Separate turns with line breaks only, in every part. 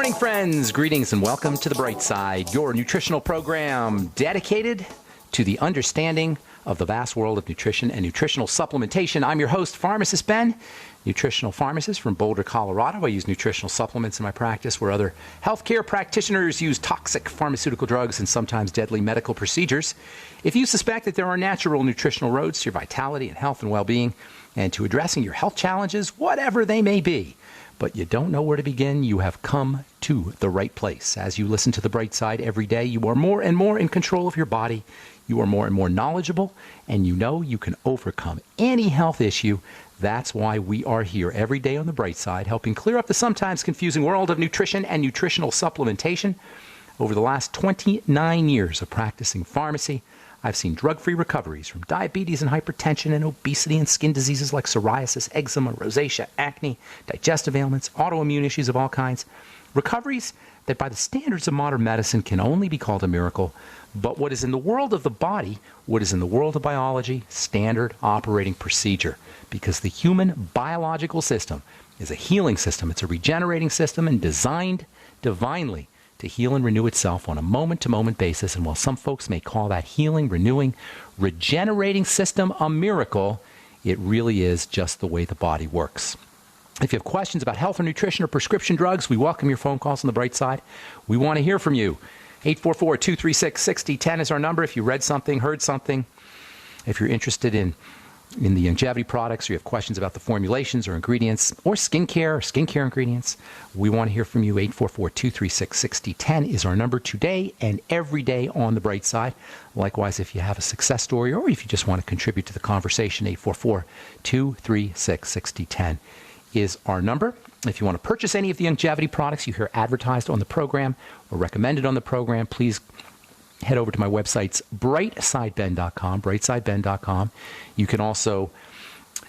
morning, friends. Greetings and welcome to The Bright Side, your nutritional program dedicated to the understanding of the vast world of nutrition and nutritional supplementation. I'm your host, Pharmacist Ben, nutritional pharmacist from Boulder, Colorado. I use nutritional supplements in my practice where other healthcare practitioners use toxic pharmaceutical drugs and sometimes deadly medical procedures. If you suspect that there are natural nutritional roads to your vitality and health and well-being and to addressing your health challenges, whatever they may be, but you don't know where to begin, you have come to the right place. As you listen to The Bright Side every day, you are more and more in control of your body. You are more and more knowledgeable, and you know you can overcome any health issue. That's why we are here every day on The Bright Side, helping clear up the sometimes confusing world of nutrition and nutritional supplementation. Over the last 29 years of practicing pharmacy, I've seen drug-free recoveries from diabetes and hypertension and obesity and skin diseases like psoriasis, eczema, rosacea, acne, digestive ailments, autoimmune issues of all kinds. Recoveries that by the standards of modern medicine can only be called a miracle. But what is in the world of the body, what is in the world of biology, standard operating procedure. Because the human biological system is a healing system. It's a regenerating system and designed divinely to heal and renew itself on a moment-to-moment basis. And while some folks may call that healing, renewing, regenerating system a miracle, it really is just the way the body works. If you have questions about health or nutrition or prescription drugs, we welcome your phone calls on The Bright Side. We want to hear from you. 844-236-6010 is our number. If you read something, heard something, if you're interested in the longevity products, or you have questions about the formulations or ingredients or skincare ingredients, we want to hear from you. 844-236-6010 is our number today and every day on The Bright Side. Likewise, if you have a success story or if you just want to contribute to the conversation, 844-236-6010 is our number. If you want to purchase any of the longevity products you hear advertised on the program or recommended on the program, please head over to my websites, brightsideben.com, brightsideben.com. You can also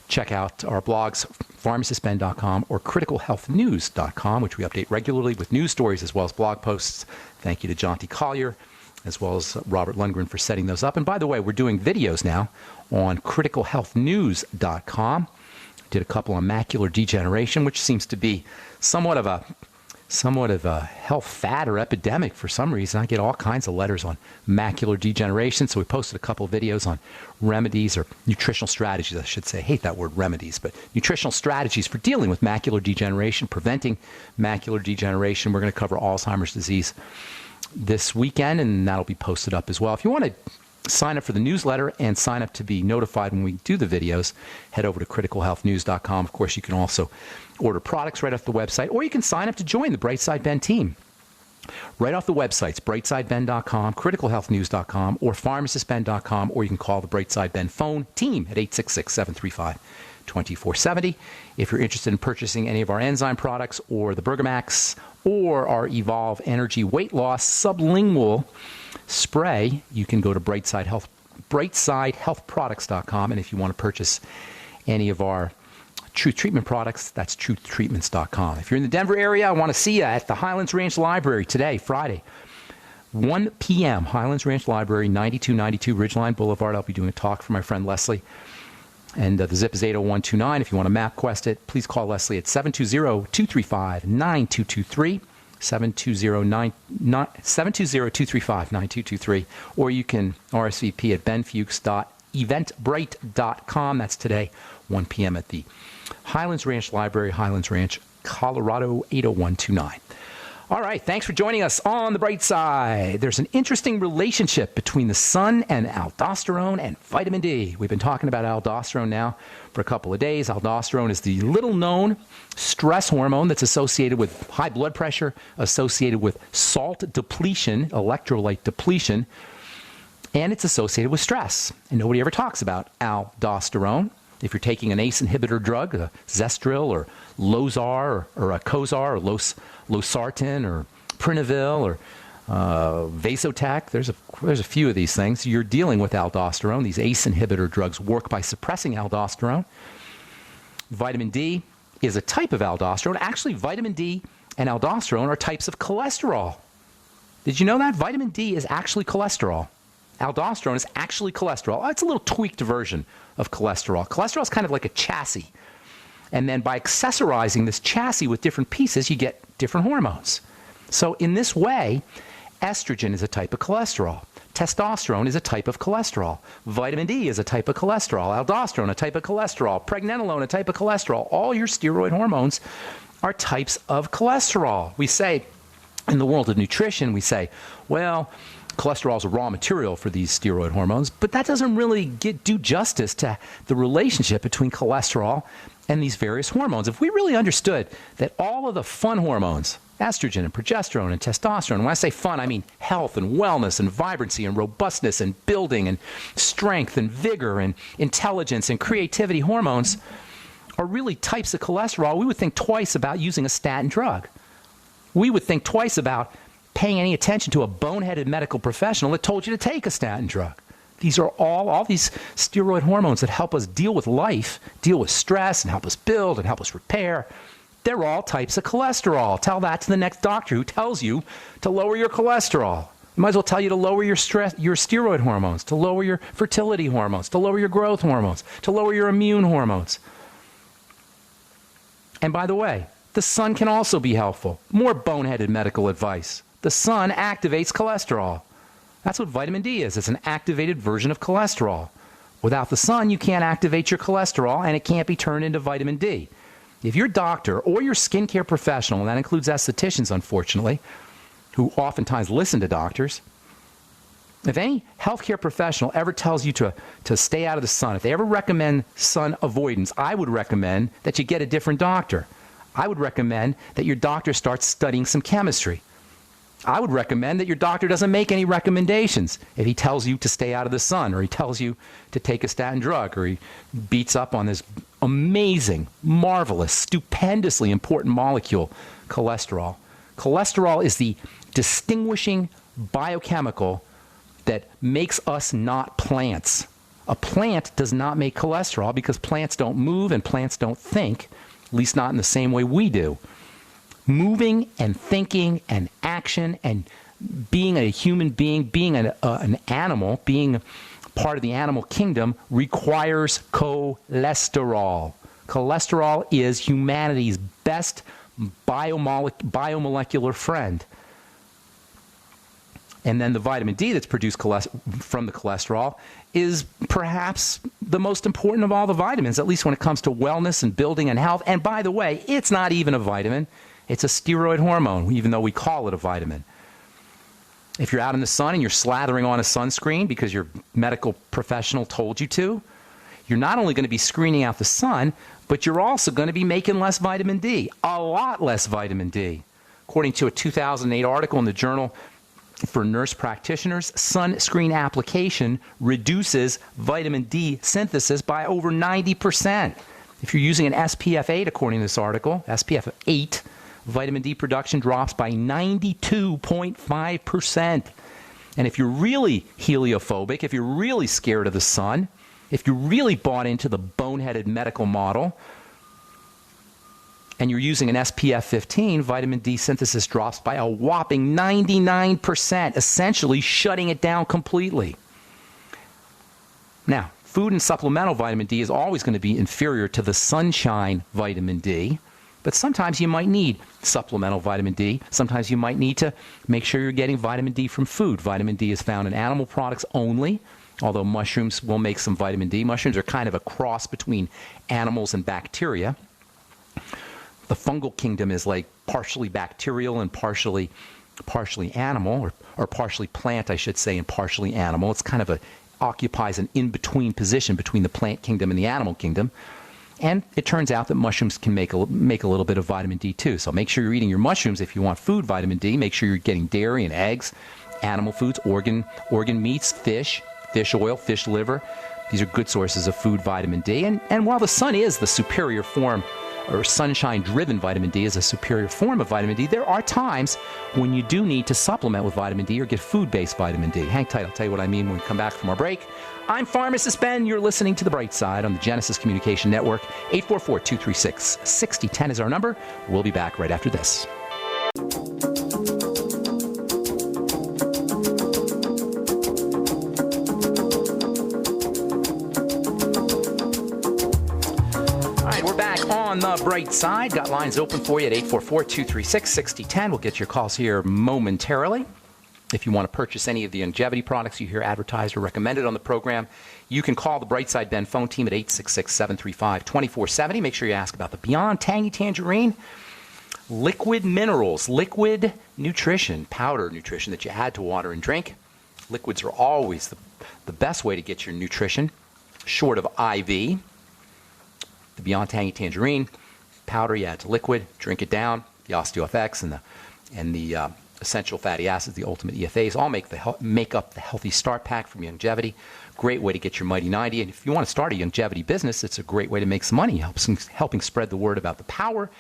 check out our blogs, pharmacistben.com or criticalhealthnews.com, which we update regularly with news stories as well as blog posts. Thank you to Jonty Collier as well as Robert Lundgren for setting those up. And by the way, we're doing videos now on criticalhealthnews.com. Did a couple on macular degeneration, which seems to be somewhat of a health fad or epidemic for some reason. I get all kinds of letters on macular degeneration, so we posted a couple of videos on remedies or nutritional strategies, I should say. I hate that word remedies, but nutritional strategies for dealing with macular degeneration, preventing macular degeneration. We're going to cover Alzheimer's disease this weekend, and that'll be posted up as well. If you want to sign up for the newsletter and sign up to be notified when we do the videos, head over to criticalhealthnews.com. Of course, you can also order products right off the website, or you can sign up to join the Bright Side Ben team. Right off the websites, brightsideben.com, criticalhealthnews.com, or pharmacistben.com, or you can call the Bright Side Ben phone team at 866-735-2470. If you're interested in purchasing any of our enzyme products or the Bergamax or our Evolve Energy Weight Loss Sublingual Spray, you can go to brightsidehealthproducts.com. And if you want to purchase any of our Truth Treatment products, that's truthtreatments.com. If you're in the Denver area, I want to see you at the Highlands Ranch Library today, Friday, 1 p.m., Highlands Ranch Library, 9292 Ridgeline Boulevard. I'll be doing a talk for my friend Leslie. And the zip is 80129. If you want to MapQuest it, please call Leslie at 720-235-9223. 720-235-9223, or you can RSVP at benfuchs.eventbrite.com. That's today, 1 p.m. at the Highlands Ranch Library, Highlands Ranch, Colorado, 80129. All right, thanks for joining us on The Bright Side. There's an interesting relationship between the sun and aldosterone and vitamin D. We've been talking about aldosterone now for a couple of days. Aldosterone is the little-known stress hormone that's associated with high blood pressure, associated with salt depletion, electrolyte depletion, and it's associated with stress. And nobody ever talks about aldosterone. If you're taking an ACE inhibitor drug, a Zestril or Lozar or a Cozar or losartan or Prinavil or Vasotec, there's a few of these things. You're dealing with aldosterone. These ACE inhibitor drugs work by suppressing aldosterone. Vitamin D is a type of aldosterone. Actually, vitamin D and aldosterone are types of cholesterol. Did you know that? Vitamin D is actually cholesterol. Aldosterone is actually cholesterol. It's a little tweaked version of cholesterol. Cholesterol is kind of like a chassis. And then by accessorizing this chassis with different pieces, you get different hormones. So in this way, estrogen is a type of cholesterol. Testosterone is a type of cholesterol. Vitamin D is a type of cholesterol. Aldosterone, a type of cholesterol. Pregnenolone, a type of cholesterol. All your steroid hormones are types of cholesterol. We say, in the world of nutrition, we say, well, cholesterol is a raw material for these steroid hormones, but that doesn't really do justice to the relationship between cholesterol and these various hormones. If we really understood that all of the fun hormones, estrogen and progesterone and testosterone, when I say fun, I mean health and wellness and vibrancy and robustness and building and strength and vigor and intelligence and creativity hormones are really types of cholesterol, we would think twice about using a statin drug. We would think twice about paying any attention to a boneheaded medical professional that told you to take a statin drug. These are all these steroid hormones that help us deal with life, deal with stress, and help us build and help us repair. They're all types of cholesterol. Tell that to the next doctor who tells you to lower your cholesterol. He might as well tell you to lower your steroid hormones, to lower your fertility hormones, to lower your growth hormones, to lower your immune hormones. And by the way, the sun can also be helpful. More boneheaded medical advice. The sun activates cholesterol. That's what vitamin D is. It's an activated version of cholesterol. Without the sun, you can't activate your cholesterol, and it can't be turned into vitamin D. If your doctor or your skincare professional, and that includes estheticians, unfortunately, who oftentimes listen to doctors, if any healthcare professional ever tells you to stay out of the sun, if they ever recommend sun avoidance, I would recommend that you get a different doctor. I would recommend that your doctor starts studying some chemistry. I would recommend that your doctor doesn't make any recommendations if he tells you to stay out of the sun, or he tells you to take a statin drug, or he beats up on this amazing, marvelous, stupendously important molecule, cholesterol. Cholesterol is the distinguishing biochemical that makes us not plants. A plant does not make cholesterol because plants don't move and plants don't think, at least not in the same way we do. Moving and thinking and action and being a human being, being an animal, being part of the animal kingdom requires cholesterol. Cholesterol is humanity's best biomolecular friend. And then the vitamin D that's produced from the cholesterol is perhaps the most important of all the vitamins, at least when it comes to wellness and building and health. And by the way, it's not even a vitamin. It's a steroid hormone, even though we call it a vitamin. If you're out in the sun and you're slathering on a sunscreen because your medical professional told you to, you're not only going to be screening out the sun, but you're also going to be making less vitamin D, a lot less vitamin D. According to a 2008 article in the Journal for Nurse Practitioners, sunscreen application reduces vitamin D synthesis by over 90%. If you're using an SPF 8, according to this article, SPF 8, vitamin D production drops by 92.5%. And if you're really heliophobic, if you're really scared of the sun, if you really bought into the boneheaded medical model, and you're using an SPF 15, vitamin D synthesis drops by a whopping 99%, essentially shutting it down completely. Now, food and supplemental vitamin D is always going to be inferior to the sunshine vitamin D, but sometimes you might need supplemental vitamin D. Sometimes you might need to make sure you're getting vitamin D from food. Vitamin D is found in animal products only, although mushrooms will make some vitamin D. Mushrooms are kind of a cross between animals and bacteria. The fungal kingdom is like partially bacterial and partially animal, or partially plant, I should say, and partially animal. It's kind of occupies an in-between position between the plant kingdom and the animal kingdom. And it turns out that mushrooms can make a little bit of vitamin D too. So make sure you're eating your mushrooms if you want food vitamin D. Make sure you're getting dairy and eggs, animal foods, organ meats, fish oil, fish liver. These are good sources of food vitamin D. And while the sun is the superior form, or sunshine-driven vitamin D is a superior form of vitamin D, there are times when you do need to supplement with vitamin D or get food-based vitamin D. Hang tight, I'll tell you what I mean when we come back from our break. I'm Pharmacist Ben. You're listening to The Bright Side on the Genesis Communication Network. 844-236-6010 is our number. We'll be back right after this. the bright side. Got lines open for you at 844-236-6010. We'll get your calls here momentarily. If you want to purchase any of the longevity products you hear advertised or recommended on the program, you can call the Brightside Ben phone team at 866-735-2470. Make sure you ask about the Beyond Tangy Tangerine. Liquid minerals, liquid nutrition, powder nutrition that you add to water and drink. Liquids are always the best way to get your nutrition, short of IV. The Beyond Tangy Tangerine powder you add to liquid, drink it down. The OsteoFX and the essential fatty acids, the ultimate EFAs, all make up the Healthy Start Pack from Longevity. Great way to get your Mighty 90. And if you want to start a longevity business, it's a great way to make some money, helping spread the word about the power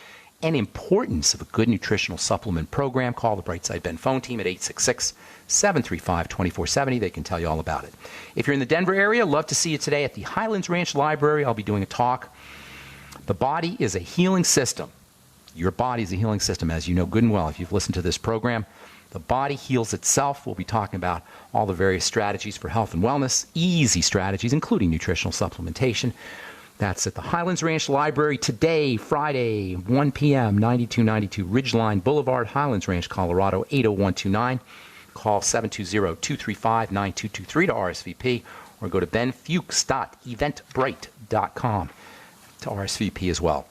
and importance of a good nutritional supplement program. Call the Brightside Ben phone team at 866-735-2470. They can tell you all about it. If you're in the Denver area, love to see you today at the Highlands Ranch Library. I'll be doing a talk. The body is a healing system. Your body is a healing system, as you know good and well if you've listened to this program. The body heals itself. We'll be talking about all the various strategies for health and wellness, easy strategies, including nutritional supplementation. That's at the Highlands Ranch Library today, Friday, 1 p.m., 9292 Ridgeline Boulevard, Highlands Ranch, Colorado, 80129. Call 720-235-9223 to RSVP, or go to benfuchs.eventbrite.com to RSVP as well.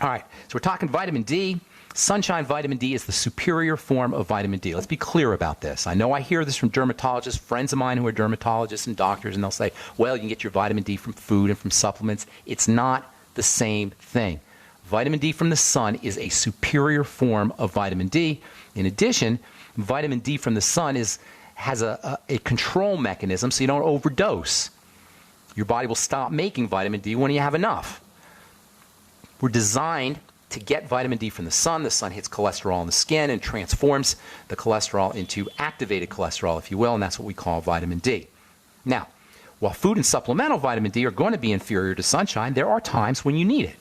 All right, so we're talking vitamin D. Sunshine vitamin D is the superior form of vitamin D. Let's be clear about this. I know I hear this from dermatologists, friends of mine who are dermatologists and doctors, and they'll say, well, you can get your vitamin D from food and from supplements. It's not the same thing. Vitamin D from the sun is a superior form of vitamin D. In addition, vitamin D from the sun has a control mechanism so you don't overdose. Your body will stop making vitamin D when you have enough. We're designed to get vitamin D from the sun. The sun hits cholesterol in the skin and transforms the cholesterol into activated cholesterol, if you will, and that's what we call vitamin D. Now, while food and supplemental vitamin D are going to be inferior to sunshine, there are times when you need it,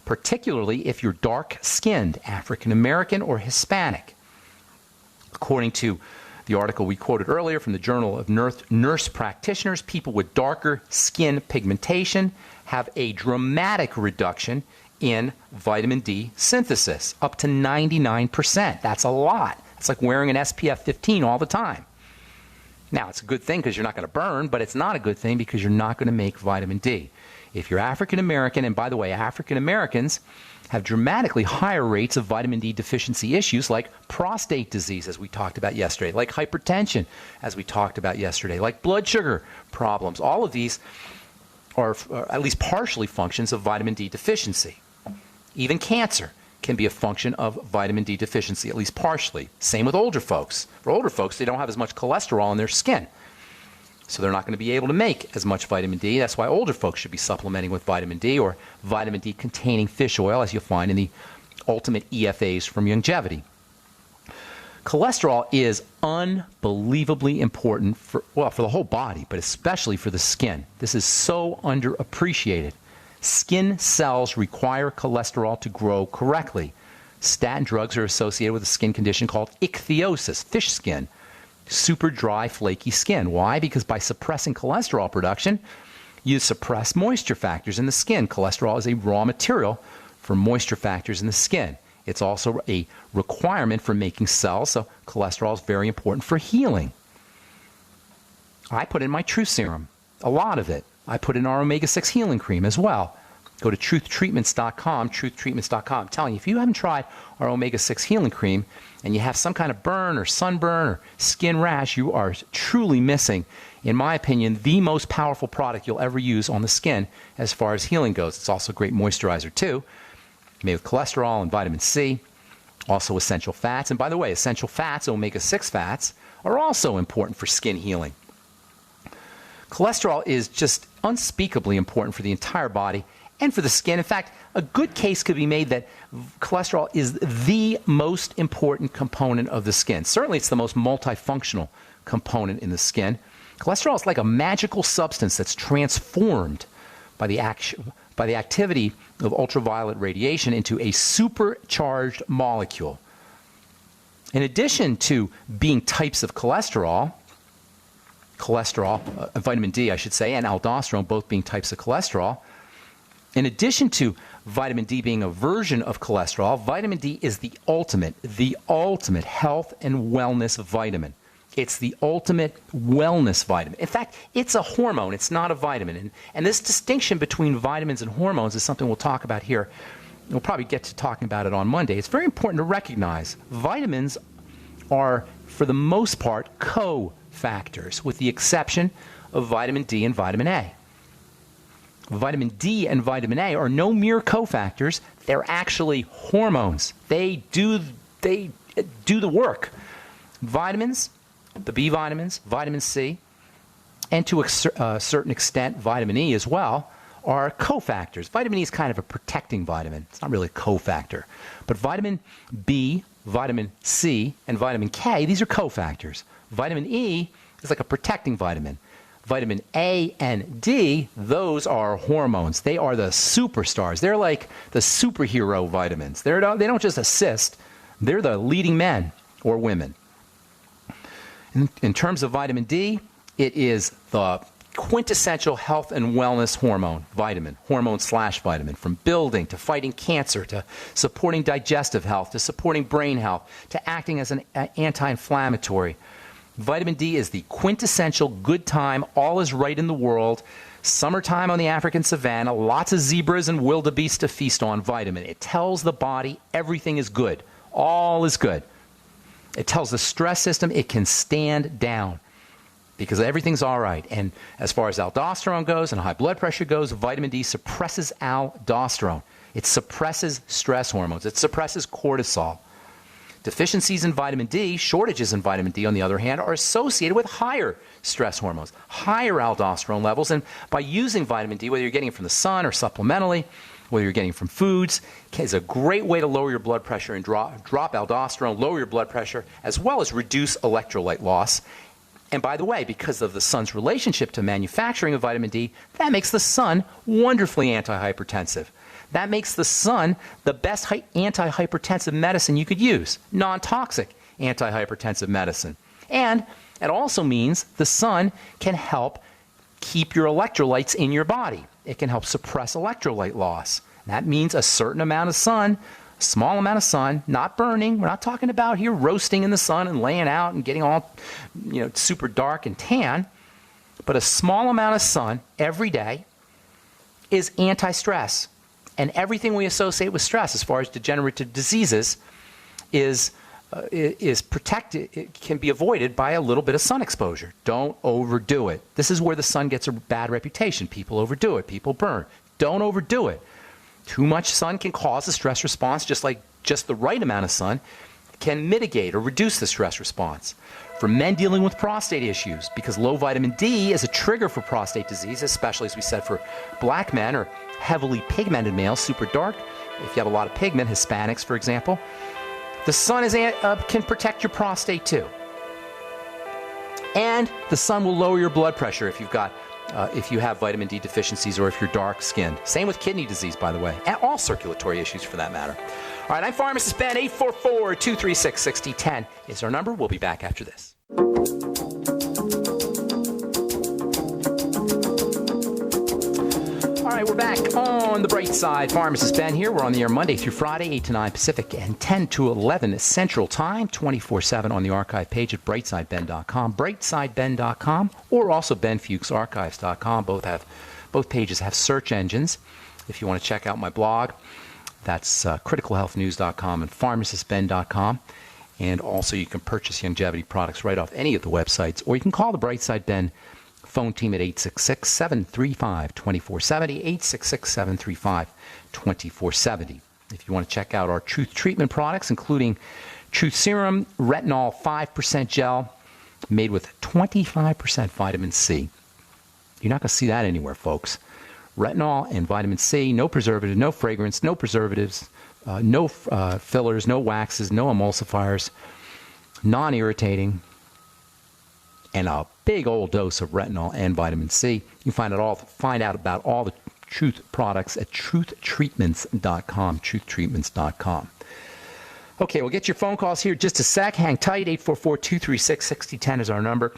particularly if you're dark-skinned, African American, or Hispanic. According to the article we quoted earlier from the Journal of Nurse Practitioners, people with darker skin pigmentation have a dramatic reduction in vitamin D synthesis, up to 99%. That's a lot. It's like wearing an SPF 15 all the time. Now, it's a good thing because you're not going to burn, but it's not a good thing because you're not going to make vitamin D. If you're African American, and by the way, African Americans have dramatically higher rates of vitamin D deficiency issues like prostate disease, as we talked about yesterday, like hypertension, as we talked about yesterday, like blood sugar problems. All of these are at least partially functions of vitamin D deficiency. Even cancer can be a function of vitamin D deficiency, at least partially. Same with older folks. For older folks, they don't have as much cholesterol in their skin, so they're not going to be able to make as much vitamin D. That's why older folks should be supplementing with vitamin D or vitamin D containing fish oil, as you'll find in the ultimate EFAs from Longevity. Cholesterol is unbelievably important for the whole body, but especially for the skin. This is so underappreciated. Skin cells require cholesterol to grow correctly. Statin drugs are associated with a skin condition called ichthyosis, fish skin, super dry, flaky skin. Why? Because by suppressing cholesterol production, you suppress moisture factors in the skin. Cholesterol is a raw material for moisture factors in the skin. It's also a requirement for making cells, so cholesterol is very important for healing. I put in my Truth Serum, a lot of it. I put in our omega-6 healing cream as well. Go to truthtreatments.com, truthtreatments.com. I'm telling you, if you haven't tried our omega-6 healing cream and you have some kind of burn or sunburn or skin rash, you are truly missing, in my opinion, the most powerful product you'll ever use on the skin as far as healing goes. It's also a great moisturizer too, made with cholesterol and vitamin C, also essential fats. And by the way, essential fats, omega-6 fats, are also important for skin healing. Cholesterol is just unspeakably important for the entire body and for the skin. In fact, a good case could be made that cholesterol is the most important component of the skin. Certainly, it's the most multifunctional component in the skin. Cholesterol is like a magical substance that's transformed by the activity of ultraviolet radiation into a supercharged molecule. In addition to being types of cholesterol, vitamin D, I should say, and aldosterone, both being types of cholesterol, In addition to vitamin D being a version of cholesterol, vitamin D is the ultimate health and wellness vitamin. It's the ultimate wellness vitamin. In fact, it's a hormone. It's not a vitamin. And this distinction between vitamins and hormones is something we'll talk about here. We'll probably get to talking about it on Monday. It's very important to recognize vitamins are, for the most part, cofactors, with the exception of vitamin D and vitamin A. Vitamin D and vitamin A are no mere cofactors. They're actually hormones. They do the work. Vitamins, the B vitamins, vitamin C, and to a certain extent vitamin E as well, are cofactors. Vitamin E is kind of a protecting vitamin. It's not really a cofactor. But vitamin B, vitamin C, and vitamin K, these are cofactors. Vitamin E is like a protecting vitamin. Vitamin A and D, those are hormones. They are the superstars. They're like the superhero vitamins. They don't just assist. They're the leading men or women. In terms of vitamin D, it is the quintessential health and wellness hormone/vitamin, from building to fighting cancer to supporting digestive health to supporting brain health to acting as an anti-inflammatory. Vitamin D is the quintessential good time, all is right in the world, summertime on the African savanna, lots of zebras and wildebeest to feast on vitamin. It tells the body everything is good, all is good. It tells the stress system it can stand down because everything's all right. And as far as aldosterone goes and high blood pressure goes, vitamin D suppresses aldosterone. It suppresses stress hormones. It suppresses cortisol. Deficiencies in vitamin D, shortages in vitamin D, on the other hand, are associated with higher stress hormones, higher aldosterone levels. And by using vitamin D, whether you're getting it from the sun or supplementally, whether you're getting it from foods, is a great way to lower your blood pressure and drop aldosterone, lower your blood pressure, as well as reduce electrolyte loss. And by the way, because of the sun's relationship to manufacturing of vitamin D, that makes the sun wonderfully antihypertensive. That makes the sun the best antihypertensive medicine you could use, non-toxic antihypertensive medicine. And it also means the sun can help keep your electrolytes in your body. It can help suppress electrolyte loss. That means a certain amount of sun, a small amount of sun, not burning. We're not talking about here roasting in the sun and laying out and getting all, super dark and tan. But a small amount of sun every day is anti-stress. And everything we associate with stress, as far as degenerative diseases, is protected. It can be avoided by a little bit of sun exposure. Don't overdo it. This is where the sun gets a bad reputation. People overdo it. People burn. Don't overdo it. Too much sun can cause a stress response, just like just the right amount of sun can mitigate or reduce the stress response. For men dealing with prostate issues, because low vitamin D is a trigger for prostate disease, especially, as we said, for black men or heavily pigmented males, super dark. If you have a lot of pigment, Hispanics, for example, the sun can protect your prostate too. And the sun will lower your blood pressure if you have vitamin D deficiencies or if you're dark-skinned. Same with kidney disease, by the way, and all circulatory issues for that matter. All right, I'm Pharmacist Ben. 844-236-6010 is our number. We'll be back after this. All right, we're back on the bright side. Pharmacist Ben here. We're on the air Monday through Friday, 8 to 9 Pacific and 10 to 11 Central Time, 24/7 on the archive page at brightsideben.com, brightsideben.com, or also benfuchsarchives.com. Both pages have search engines. If you want to check out my blog, that's criticalhealthnews.com and pharmacistben.com. And also you can purchase longevity products right off any of the websites, or you can call the Brightside Ben phone team at 866-735-2470, 866-735-2470. If you want to check out our Truth Treatment products, including Truth Serum, Retinol 5% gel, made with 25% vitamin C. You're not going to see that anywhere, folks. Retinol and vitamin C, no preservative, no fragrance, no preservatives, no fillers, no waxes, no emulsifiers, non-irritating, and a big old dose of retinol and vitamin C. You can find out about all the Truth products at truthtreatments.com, truthtreatments.com. Okay, we'll get your phone calls here in just a sec. Hang tight. 844-236-6010 is our number.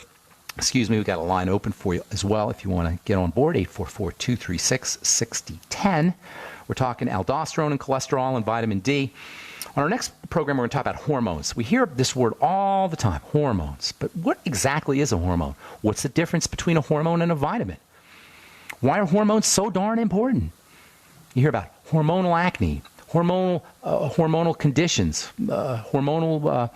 Excuse me, we've got a line open for you as well if you want to get on board, 844-236-6010. We're talking aldosterone and cholesterol and vitamin D. On our next program, we're going to talk about hormones. We hear this word all the time, hormones. But what exactly is a hormone? What's the difference between a hormone and a vitamin? Why are hormones so darn important? You hear about hormonal acne, hormonal conditions, hormonal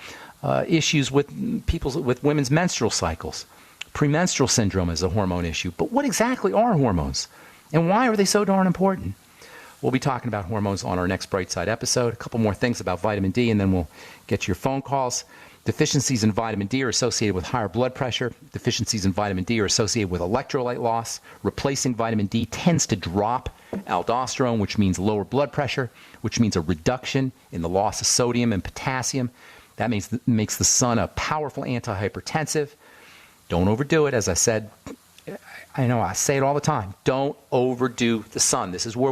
issues with women's menstrual cycles. Premenstrual syndrome is a hormone issue. But what exactly are hormones? And why are they so darn important? We'll be talking about hormones on our next Bright Side episode. A couple more things about vitamin D, and then we'll get to your phone calls. Deficiencies in vitamin D are associated with higher blood pressure. Deficiencies in vitamin D are associated with electrolyte loss. Replacing vitamin D tends to drop aldosterone, which means lower blood pressure, which means a reduction in the loss of sodium and potassium. That makes the sun a powerful antihypertensive. Don't overdo it. As I said, I know I say it all the time. Don't overdo the sun. This is where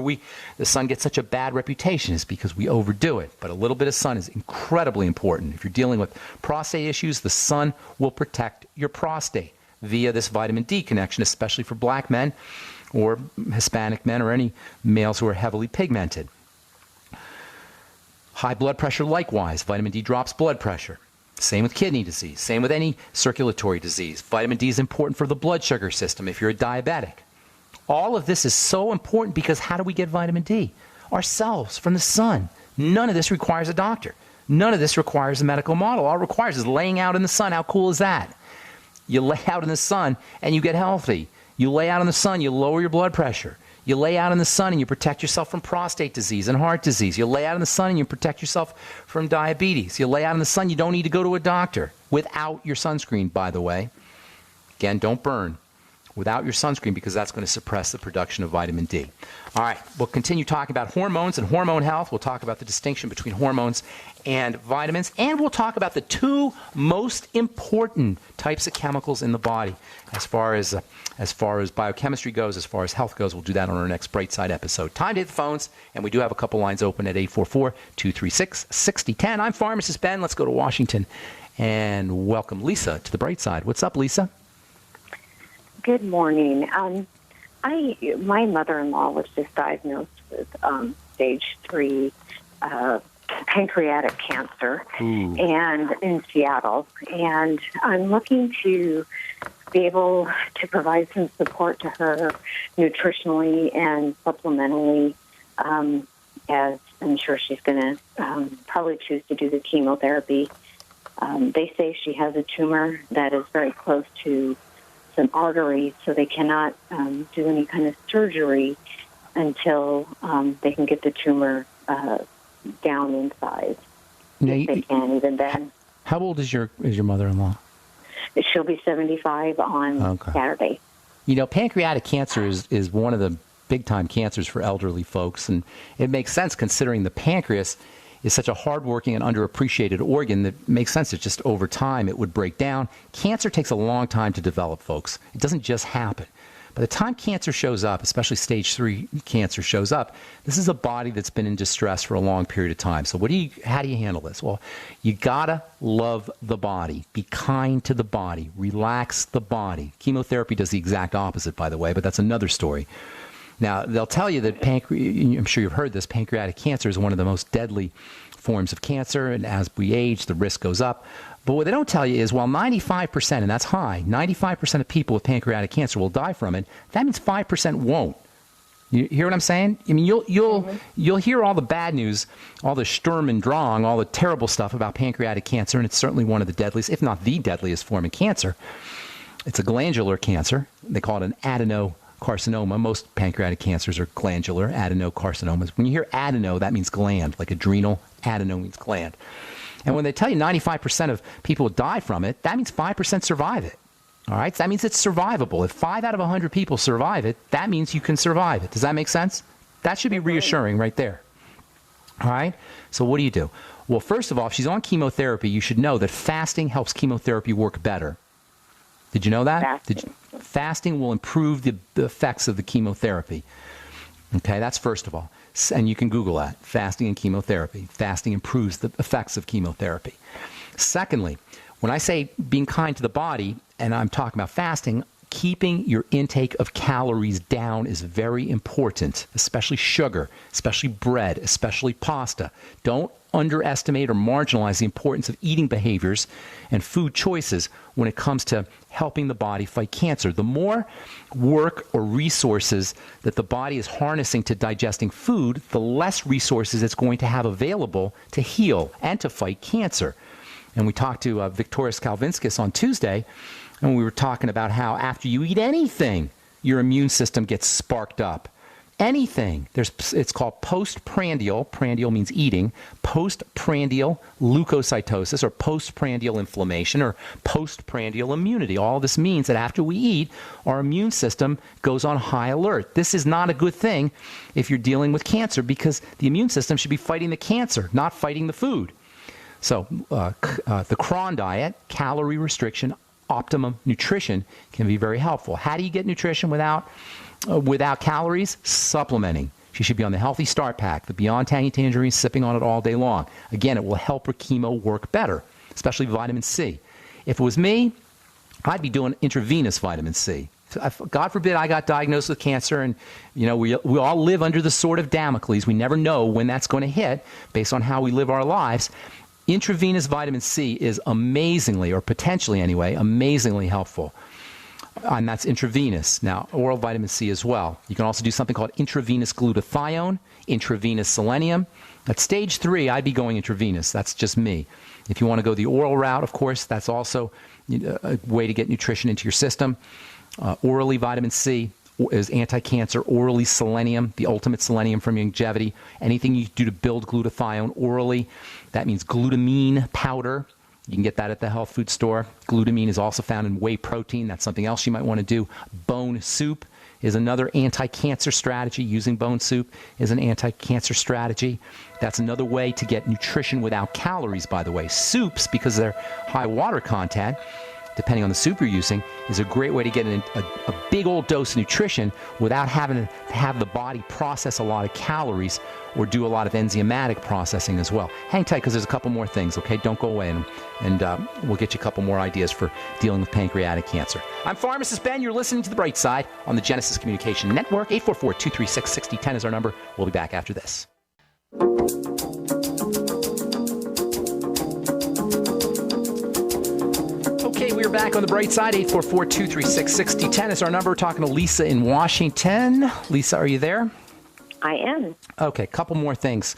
the sun gets such a bad reputation, is because we overdo it. But a little bit of sun is incredibly important. If you're dealing with prostate issues, the sun will protect your prostate via this vitamin D connection, especially for black men or Hispanic men or any males who are heavily pigmented. High blood pressure, likewise. Vitamin D drops blood pressure. Same with kidney disease. Same with any circulatory disease. Vitamin D is important for the blood sugar system if you're a diabetic. All of this is so important because how do we get vitamin D? Ourselves, from the sun. None of this requires a doctor. None of this requires a medical model. All it requires is laying out in the sun. How cool is that? You lay out in the sun and you get healthy. You lay out in the sun, you lower your blood pressure. You lay out in the sun and you protect yourself from prostate disease and heart disease. You lay out in the sun and you protect yourself from diabetes. You lay out in the sun, you don't need to go to a doctor without your sunscreen, by the way. Again, don't burn without your sunscreen because that's going to suppress the production of vitamin D. All right, we'll continue talking about hormones and hormone health. We'll talk about the distinction between hormones and vitamins, and we'll talk about the two most important types of chemicals in the body as far as biochemistry goes, as far as health goes. We'll do that on our next Bright Side episode. Time to hit the phones, and we do have a couple lines open at 844-236-6010. I'm Pharmacist Ben. Let's go to Washington and welcome Lisa to the Bright Side. What's up, Lisa?
Good morning. My mother-in-law was just diagnosed with stage 3 pancreatic cancer, and in Seattle. And I'm looking to be able to provide some support to her nutritionally and supplementally, as I'm sure she's going to probably choose to do the chemotherapy. They say she has a tumor that is very close to some arteries, so they cannot do any kind of surgery until they can get the tumor down in size. If they can, even then.
How old is your mother-in-law?
She'll be 75 on Saturday.
You know, pancreatic cancer is one of the big-time cancers for elderly folks, and it makes sense considering the pancreas is such a hardworking and underappreciated organ that makes sense that just over time it would break down. Cancer takes a long time to develop, folks. It doesn't just happen. By the time cancer shows up, especially stage 3 cancer shows up, this is a body that's been in distress for a long period of time. So how do you handle this? Well, you gotta love the body. Be kind to the body. Relax the body. Chemotherapy does the exact opposite, by the way, but that's another story. Now, they'll tell you that I'm sure you've heard this, pancreatic cancer is one of the most deadly forms of cancer, and as we age, the risk goes up. But what they don't tell you is while 95%, and that's high, 95% of people with pancreatic cancer will die from it, that means 5% won't. You hear what I'm saying? I mean, you'll hear all the bad news, all the Sturm und Drang, all the terrible stuff about pancreatic cancer, and it's certainly one of the deadliest, if not the deadliest form of cancer. It's a glandular cancer. They call it an adenocarcinoma. Most pancreatic cancers are glandular adenocarcinomas. When you hear adeno, that means gland, like adrenal. Adeno means gland. And when they tell you 95% of people die from it, that means 5% survive it. All right? So that means it's survivable. If 5 out of 100 people survive it, that means you can survive it. Does that make sense? That should be reassuring right there. All right? So what do you do? Well, first of all, if she's on chemotherapy, you should know that fasting helps chemotherapy work better. Did you know that? Fasting will improve the effects of the chemotherapy. Okay, that's first of all. And you can Google that, fasting and chemotherapy. Fasting improves the effects of chemotherapy. Secondly, when I say being kind to the body, and I'm talking about fasting, keeping your intake of calories down is very important, especially sugar, especially bread, especially pasta. Don't underestimate or marginalize the importance of eating behaviors and food choices when it comes to helping the body fight cancer. The more work or resources that the body is harnessing to digesting food, the less resources it's going to have available to heal and to fight cancer. And we talked to Victoria Skalvinskis on Tuesday, and we were talking about how after you eat anything, your immune system gets sparked up. Anything. It's called postprandial. Prandial means eating. Postprandial leukocytosis, or postprandial inflammation, or postprandial immunity. All this means that after we eat, our immune system goes on high alert. This is not a good thing if you're dealing with cancer, because the immune system should be fighting the cancer, not fighting the food. So the Cron diet, calorie restriction, optimum nutrition, can be very helpful. How do you get nutrition without calories? Supplementing. She should be on the Healthy Start Pack, the Beyond Tangy Tangerine, sipping on it all day long. Again, it will help her chemo work better, especially vitamin C. If it was me, I'd be doing intravenous vitamin C. God forbid I got diagnosed with cancer, and we all live under the sword of Damocles. We never know when that's going to hit based on how we live our lives. Intravenous vitamin C is amazingly, or potentially anyway, amazingly helpful. And that's intravenous. Now, oral vitamin C as well. You can also do something called intravenous glutathione, intravenous selenium. At stage 3, I'd be going intravenous. That's just me. If you want to go the oral route, of course, that's also a way to get nutrition into your system. Orally, vitamin C is anti-cancer. Orally, selenium, the ultimate selenium from longevity. Anything you do to build glutathione orally, that means glutamine powder. You can get that at the health food store. Glutamine is also found in whey protein. That's something else you might want to do. Bone soup is another anti-cancer strategy. Using bone soup is an anti-cancer strategy. That's another way to get nutrition without calories, by the way. Soups, because they're high water content, depending on the soup you're using, is a great way to get a big old dose of nutrition without having to have the body process a lot of calories or do a lot of enzymatic processing as well. Hang tight, because there's a couple more things, okay? Don't go away, and we'll get you a couple more ideas for dealing with pancreatic cancer. I'm Pharmacist Ben. You're listening to The Bright Side on the Genesis Communication Network. 844-236-6010 is our number. We'll be back after this. Okay, we're back on The Bright Side. 844-236-6010 is our number. We're talking to Lisa in Washington. Lisa, are you there?
I am.
Okay, a couple more things.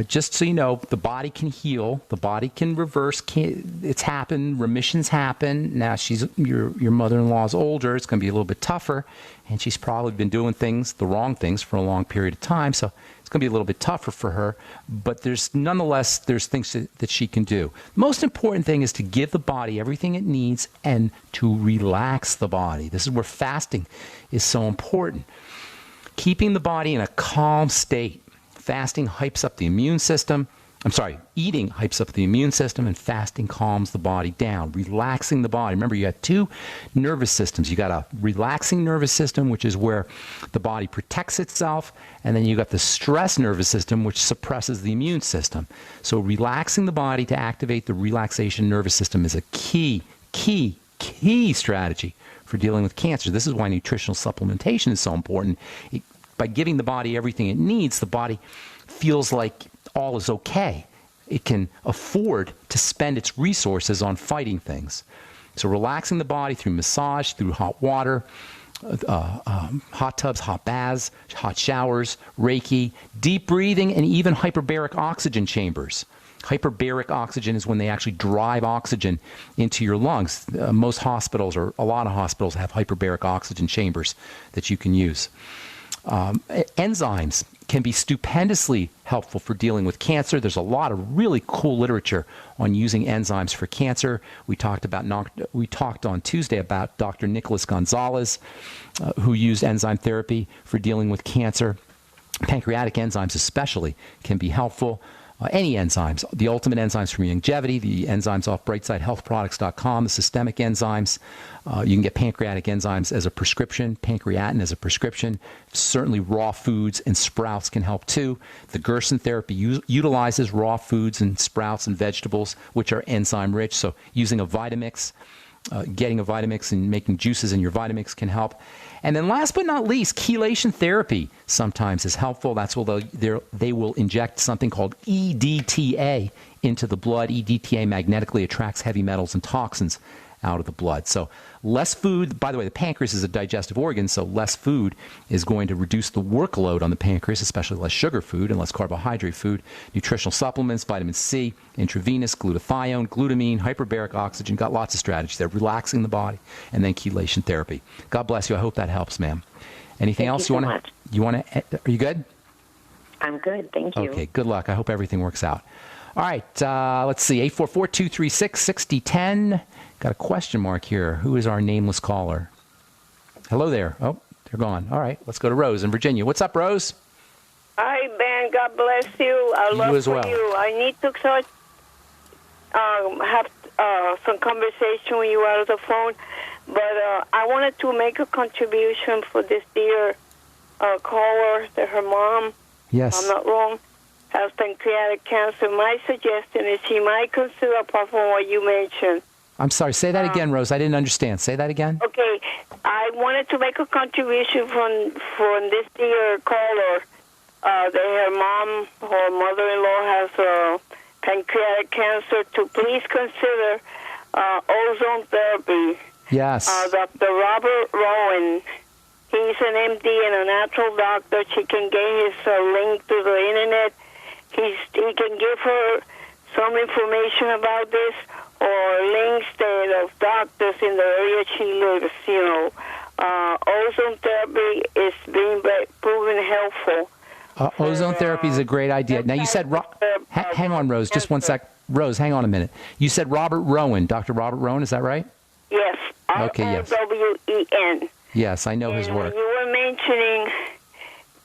Just so you know, the body can heal. The body can reverse. It's happened. Remissions happen. Now, your mother-in-law's older. It's going to be a little bit tougher. And she's probably been doing the wrong things for a long period of time. So it's going to be a little bit tougher for her. But nonetheless, there's things that she can do. The most important thing is to give the body everything it needs and to relax the body. This is where fasting is so important. Keeping the body in a calm state. Fasting hypes up the immune system. Eating hypes up the immune system, and fasting calms the body down. Relaxing the body. Remember, you got two nervous systems. You got a relaxing nervous system, which is where the body protects itself, and then you got the stress nervous system, which suppresses the immune system. So relaxing the body to activate the relaxation nervous system is a key strategy for dealing with cancer. This is why nutritional supplementation is so important. By giving the body everything it needs, the body feels like all is okay. It can afford to spend its resources on fighting things. So relaxing the body through massage, through hot water, hot tubs, hot baths, hot showers, Reiki, deep breathing, and even hyperbaric oxygen chambers. Hyperbaric oxygen is when they actually drive oxygen into your lungs. Most hospitals, or a lot of hospitals, have hyperbaric oxygen chambers that you can use. Enzymes can be stupendously helpful for dealing with cancer. There's a lot of really cool literature on using enzymes for cancer. We talked on Tuesday about Dr. Nicholas Gonzalez, who used enzyme therapy for dealing with cancer. Pancreatic enzymes especially can be helpful. Any enzymes, the ultimate enzymes from longevity, the enzymes off brightsidehealthproducts.com, the systemic enzymes. You can get pancreatic enzymes as a prescription, pancreatin as a prescription. Certainly raw foods and sprouts can help too. The Gerson therapy utilizes raw foods and sprouts and vegetables, which are enzyme rich. So using a Vitamix getting a Vitamix and making juices in your Vitamix can help. And then last but not least, chelation therapy sometimes is helpful. That's where they will inject something called EDTA into the blood. EDTA magnetically attracts heavy metals and toxins out of the blood. So less food, by the way, the pancreas is a digestive organ, so less food is going to reduce the workload on the pancreas, especially less sugar food and less carbohydrate food. Nutritional supplements, vitamin C, intravenous, glutathione, glutamine, hyperbaric oxygen, got lots of strategies there, relaxing the body, and then chelation therapy. God bless you. I hope that helps, ma'am. Anything else you want to, are you good?
I'm good. Thank you.
Okay, good luck. I hope everything works out. All right, let's see, 844-236-6010. Got a question mark here. Who is our nameless caller? Hello there. Oh, they're gone. All right, let's go to Rose in Virginia. What's up, Rose?
Hi, Ben. God bless you. I love
as well.
you. I need to have some conversation with you out of the phone, but I wanted to make a contribution for this dear caller that her mom,
yes,
if I'm not wrong, has pancreatic cancer. My suggestion is she might consider, apart from what you mentioned.
I'm sorry, say that again, Rose. I didn't understand. Say that again.
Okay, I wanted to make a contribution from this dear caller that her mom or mother-in-law has pancreatic cancer, to please consider ozone therapy.
Yes.
Dr. Robert Rowan, he's an MD and a natural doctor. She can get his link to the internet. He can give her some information about this, or links of doctors in the area she lives. Ozone therapy is being proven helpful.
Ozone therapy is a great idea. Now, you said, hang on, Rose, just one sec. Rose, hang on a minute. You said Robert Rowan, Dr. Robert Rowan, is that right?
Yes.
Okay, yes.
R-O-W-E-N.
Yes, I know his work.
You were mentioning,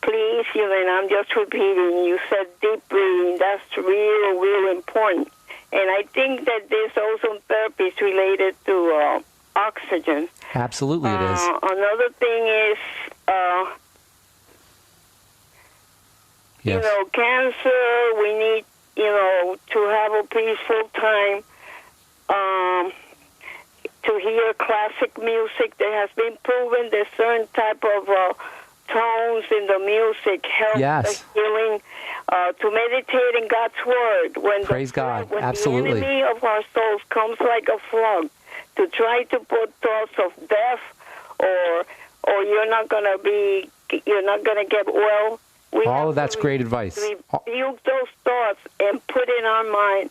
please, and I'm just repeating, you said deep breathing. That's real important. And I think that this ozone therapy is related to oxygen.
Absolutely it is.
Another thing is,
yes,
cancer, we need, to have a peaceful time, to hear classic music. That has been proven that certain type of tones in the music help the healing, to meditate in God's Word.
Praise God.
When
Absolutely.
the enemy of our souls comes like a flood to try to put thoughts of death, or you're not going to get well.
All of that's great advice.
Rebuke those thoughts and put in our mind,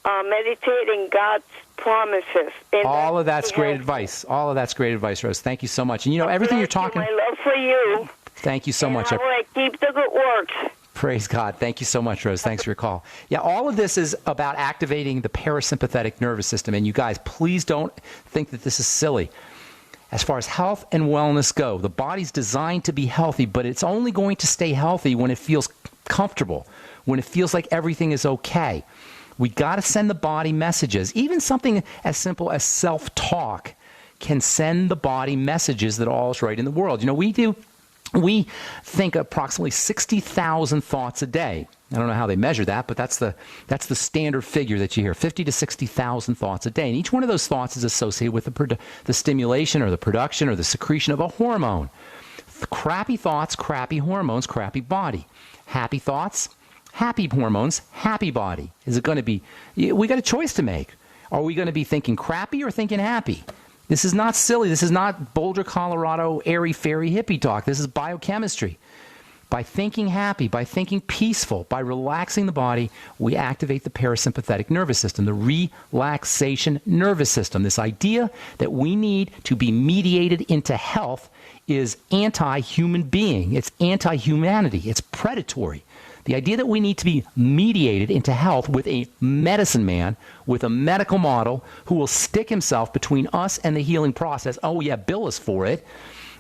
meditating God's promises.
All of that's great advice. All of that's great advice, Rose. Thank you so much. And everything you're talking.
My love for you.
Thank you so much.
I want to keep the good work.
Praise God. Thank you so much, Rose. Thanks for your call. Yeah, all of this is about activating the parasympathetic nervous system. And you guys, please don't think that this is silly. As far as health and wellness go, the body's designed to be healthy, but it's only going to stay healthy when it feels comfortable, when it feels like everything is okay. We got to send the body messages. Even something as simple as self-talk can send the body messages that all is right in the world. We think approximately 60,000 thoughts a day. I don't know how they measure that, but that's the standard figure that you hear, 50 to 60,000 thoughts a day. And each one of those thoughts is associated with the stimulation or the production or the secretion of a hormone. Crappy thoughts, crappy hormones, crappy body. Happy thoughts, happy hormones, happy body. Is it going to be, we got a choice to make. Are we going to be thinking crappy or thinking happy? This is not silly. This is not Boulder, Colorado, airy-fairy hippie talk. This is biochemistry. By thinking happy, by thinking peaceful, by relaxing the body, we activate the parasympathetic nervous system, the relaxation nervous system. This idea that we need to be mediated into health is anti-human being. It's anti-humanity. It's predatory. The idea that we need to be mediated into health with a medicine man, with a medical model who will stick himself between us and the healing process, oh yeah, bill us for it,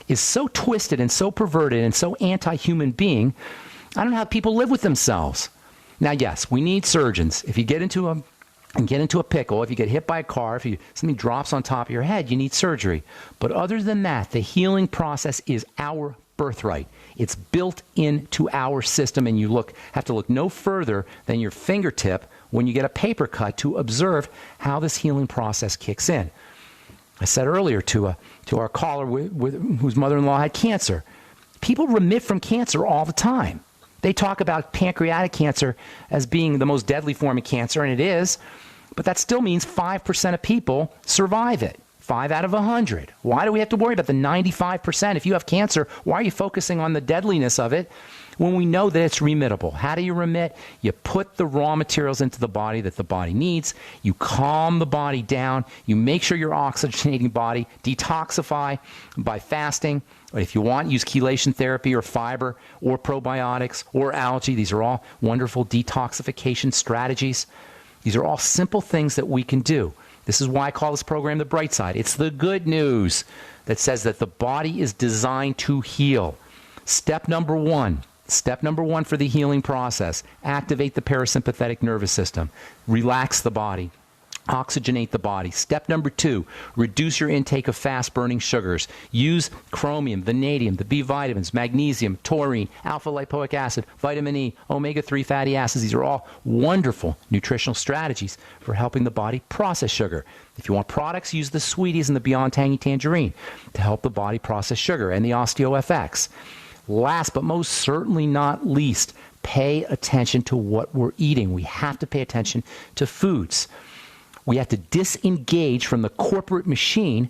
is so twisted and so perverted and so anti-human being. I don't know how people live with themselves. Now, yes, we need surgeons. If you get into a pickle, if you get hit by a car, if something drops on top of your head, you need surgery. But other than that, the healing process is our birthright. It's built into our system, and you have to look no further than your fingertip when you get a paper cut to observe how this healing process kicks in. I said earlier to our caller whose mother-in-law had cancer, people remit from cancer all the time. They talk about pancreatic cancer as being the most deadly form of cancer, and it is, but that still means 5% of people survive it. 5 out of 100. Why do we have to worry about the 95%? If you have cancer, why are you focusing on the deadliness of it when we know that it's remittable? How do you remit? You put the raw materials into the body that the body needs. You calm the body down. You make sure you're oxygenating body. Detoxify by fasting. If you want, use chelation therapy or fiber or probiotics or algae. These are all wonderful detoxification strategies. These are all simple things that we can do. This is why I call this program The Bright Side. It's the good news that says that the body is designed to heal. Step number one for the healing process: activate the parasympathetic nervous system, relax the body, oxygenate the body. Step number 2, reduce your intake of fast-burning sugars. Use chromium, vanadium, the B vitamins, magnesium, taurine, alpha-lipoic acid, vitamin E, omega-3 fatty acids. These are all wonderful nutritional strategies for helping the body process sugar. If you want products, use the Sweeties and the Beyond Tangy Tangerine to help the body process sugar, and the OsteoFX. Last but most certainly not least, pay attention to what we're eating. We have to pay attention to foods. We have to disengage from the corporate machine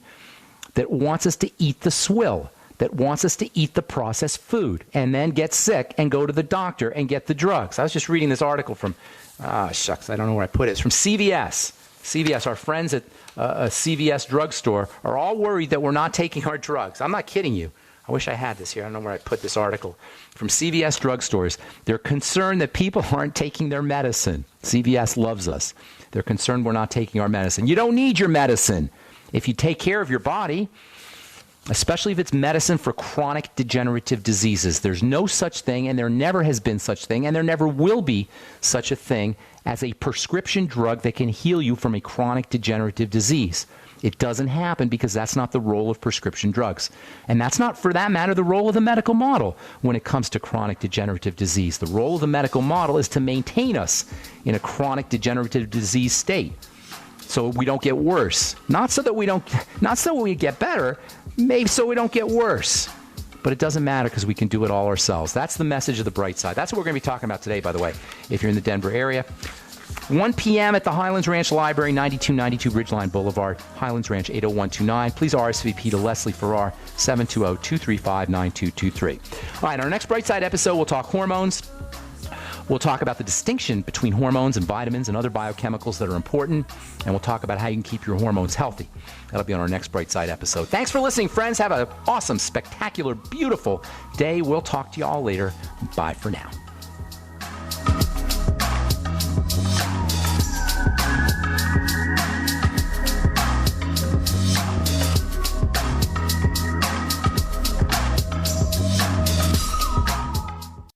that wants us to eat the swill, that wants us to eat the processed food, and then get sick and go to the doctor and get the drugs. I was just reading this article from, I don't know where I put it. It's from CVS. CVS, our friends at a CVS drugstore are all worried that we're not taking our drugs. I'm not kidding you. I wish I had this here. I don't know where I put this article. From CVS drugstores, they're concerned that people aren't taking their medicine. CVS loves us. They're concerned we're not taking our medicine. You don't need your medicine. If you take care of your body, especially if it's medicine for chronic degenerative diseases, there's no such thing, and there never has been such thing, and there never will be such a thing as a prescription drug that can heal you from a chronic degenerative disease. It doesn't happen because that's not the role of prescription drugs. And that's not, for that matter, the role of the medical model when it comes to chronic degenerative disease. The role of the medical model is to maintain us in a chronic degenerative disease state so we don't get worse. Not so we get better, maybe so we don't get worse. But it doesn't matter because we can do it all ourselves. That's the message of The Bright Side. That's what we're going to be talking about today, by the way, if you're in the Denver area. 1 p.m. at the Highlands Ranch Library, 9292 Ridgeline Boulevard, Highlands Ranch 80129. Please RSVP to Leslie Farrar, 720-235-9223. All right, our next Bright Side episode, we'll talk hormones. We'll talk about the distinction between hormones and vitamins and other biochemicals that are important, and we'll talk about how you can keep your hormones healthy. That'll be on our next Bright Side episode. Thanks for listening, friends. Have an awesome, spectacular, beautiful day. We'll talk to you all later. Bye for now.